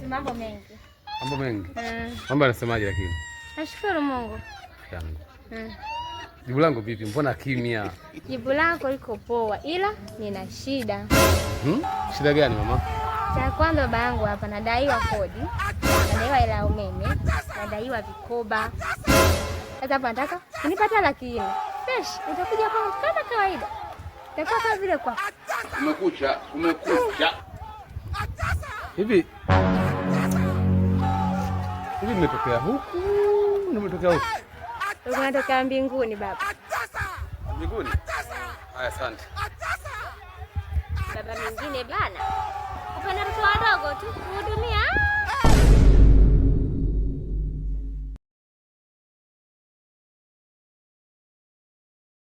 Mambo mengi. Mambo mengi? Mambo yanasemaje lakini? Nashukuru Mungu. Yangu. Jibu langu vipi? Mbona kimya? Jibu lako liko poa ila nina shida. Shida gani mama? Cha kwanza baba yangu hapa nadaiwa kodi, nadaiwa hela ya umeme, nadaiwa vikoba. Sasa hapa nataka unipata laki 4. Fresh, utakuja kwangu kama kawaida. Itakuwa kama vile kwa. Umekucha. Hivi nimetokea huku, nimetokea huku. Unatokea mbinguni baba. Mbinguni? Haya, asante. Baba mwingine bana. Upenda watoto wadogo tu kuhudumia.